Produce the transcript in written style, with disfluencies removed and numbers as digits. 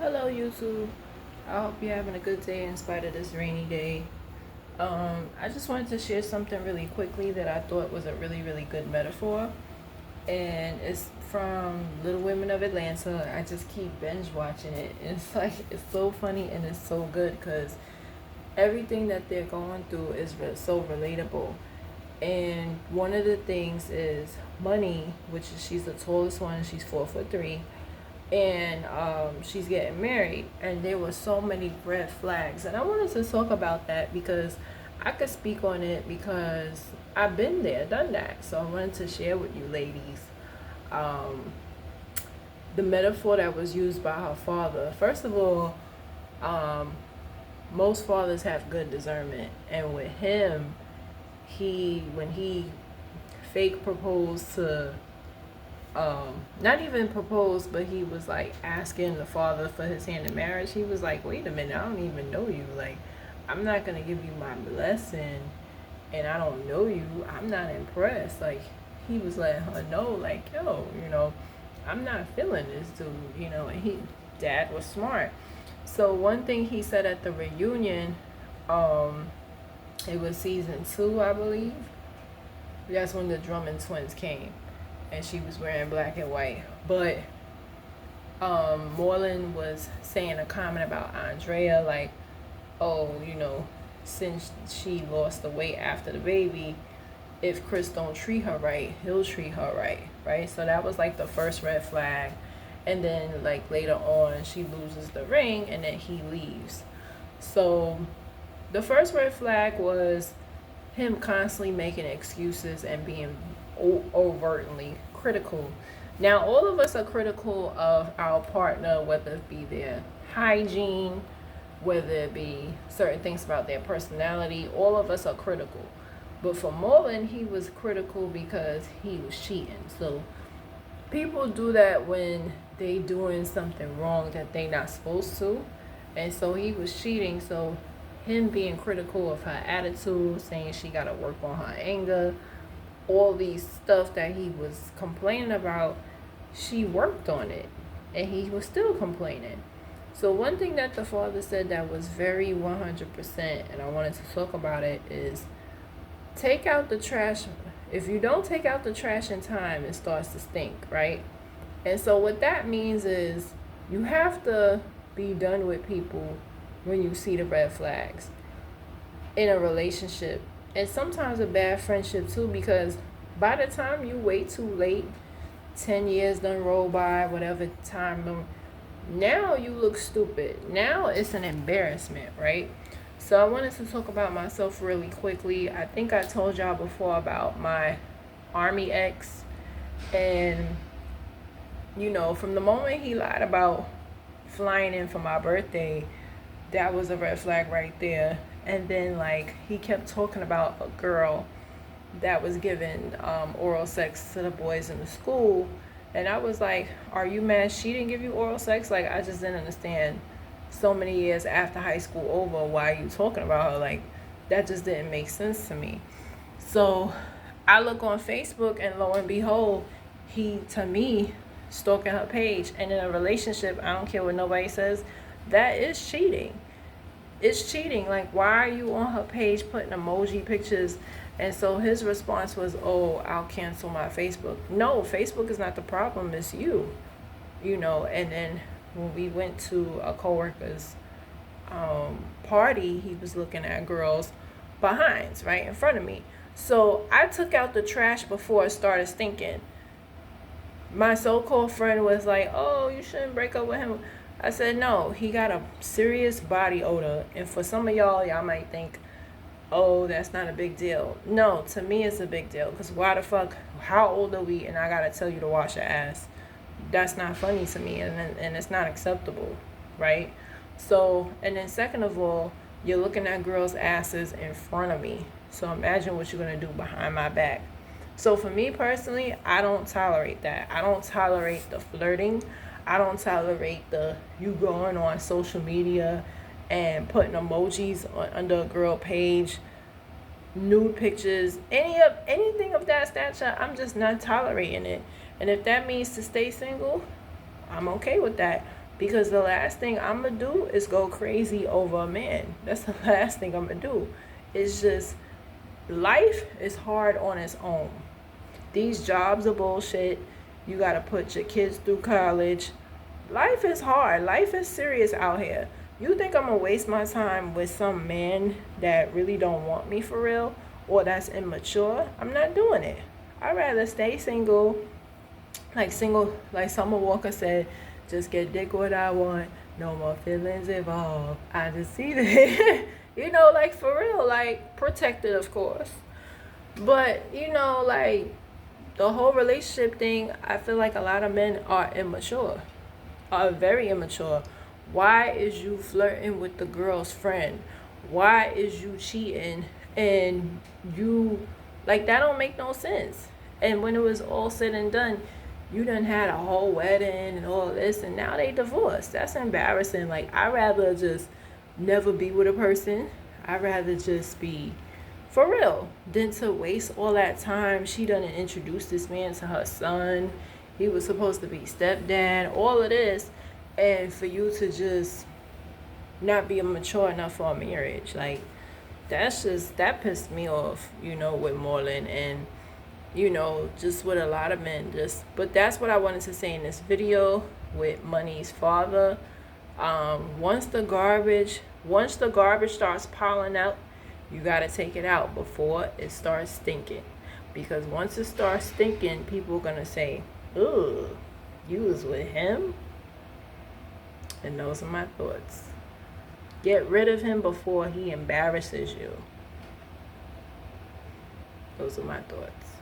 Hello, YouTube. I hope you're having a good day in spite of this rainy day. I just wanted to share something really quickly that I thought was a really, really good metaphor. And it's from Little Women of Atlanta. I just keep binge watching it. It's like, it's so funny and it's so good because everything that they're going through is so relatable. And one of the things is money, which is she's the tallest one, she's 4'3", and she's getting married, and there were so many red flags, and I wanted to talk about that because I could speak on it because I've been there, done that. So I wanted to share with you ladies um, the metaphor that was used by her father. First of all, um, most fathers have good discernment, and with him, when he fake proposed to not even proposed, but he was like asking the father for his hand in marriage. He was like, wait a minute, I don't even know you. Like, I'm not gonna give you my blessing and I don't know you. I'm not impressed. Like, he was letting her know, like, yo, I'm not feeling this dude, and dad was smart. So one thing he said at the reunion, um, it was season 2, I believe. That's when the Drummond twins came and she was wearing black and white. But Moreland was saying a comment about Andrea, like, oh, since she lost the weight after the baby, if Chris don't treat her right, he'll treat her right, right? So that was like the first red flag. And then like later on, she loses the ring and then he leaves. So the first red flag was him constantly making excuses and being overtly critical. Now, all of us are critical of our partner, whether it be their hygiene, whether it be certain things about their personality. All of us are critical. But for Mullen, he was critical because he was cheating. So people do that when they doing something wrong that they not supposed to. And so he was cheating. So him being critical of her attitude, saying she got to work on her anger, all these stuff that he was complaining about, she worked on it and he was still complaining. So one thing that the father said that was very 100%, and I wanted to talk about it, is take out the trash. If you don't take out the trash in time, it starts to stink, right? And so what that means is you have to be done with people when you see the red flags in a relationship, and sometimes a bad friendship too, because by the time you wait too late, 10 years done roll by, whatever time, now you look stupid. Now it's an embarrassment, right? So I wanted to talk about myself really quickly. I think I told y'all before about my army ex, and from the moment he lied about flying in for my birthday, that was a red flag right there. And then like he kept talking about a girl that was giving oral sex to the boys in the school, and I was like, are you mad she didn't give you oral sex? Like, I just didn't understand, so many years after high school over, why are you talking about her? Like, that just didn't make sense to me. So I look on Facebook, and lo and behold, he, to me, stalking her page. And in a relationship, I don't care what nobody says, that is cheating. It's cheating. Like, why are you on her page putting emoji pictures? And so his response was, oh, I'll cancel my Facebook. No, Facebook is not the problem, it's you. And then when we went to a coworker's party, he was looking at girls' behinds right in front of me. So I took out the trash before it started stinking. My so-called friend was like, oh, you shouldn't break up with him. I said, no, he got a serious body odor. And for some of y'all might think, oh, that's not a big deal. No, to me, it's a big deal. Because why the fuck, how old are we? And I got to tell you to wash your ass. That's not funny to me. And it's not acceptable, right? So, and then second of all, you're looking at girls' asses in front of me. So imagine what you're going to do behind my back. So for me personally, I don't tolerate that. I don't tolerate the flirting. I don't tolerate the you going on social media and putting emojis under a girl page, nude pictures, anything of that stature. I'm just not tolerating it. And if that means to stay single, I'm okay with that. Because the last thing I'm going to do is go crazy over a man. That's the last thing I'm going to do. It's just, life is hard on its own. These jobs are bullshit. You got to put your kids through college. Life is hard. Life is serious out here. You think I'm going to waste my time with some man that really don't want me for real, or that's immature? I'm not doing it. I'd rather stay single, like Summer Walker said, just get dick what I want, no more feelings involved. I just see that. Like for real, like protected, of course. But, like the whole relationship thing, I feel like a lot of men are immature, are very immature. Why is you flirting with the girl's friend? Why is you cheating? And you, like, that don't make no sense. And when it was all said and done, you done had a whole wedding and all this, and now they divorced. That's embarrassing. Like, I'd rather just never be with a person. I'd rather just be for real than to waste all that time. She done introduced this man to her son. He was supposed to be stepdad, all of this, and for you to just not be mature enough for a marriage. Like, that pissed me off, with Marlon, and just with a lot of men. But that's what I wanted to say in this video with Money's father. Once the garbage starts piling up, you gotta take it out before it starts stinking. Because once it starts stinking, people are gonna say, "Ugh, you was with him?" And those are my thoughts. Get rid of him before he embarrasses you. Those are my thoughts.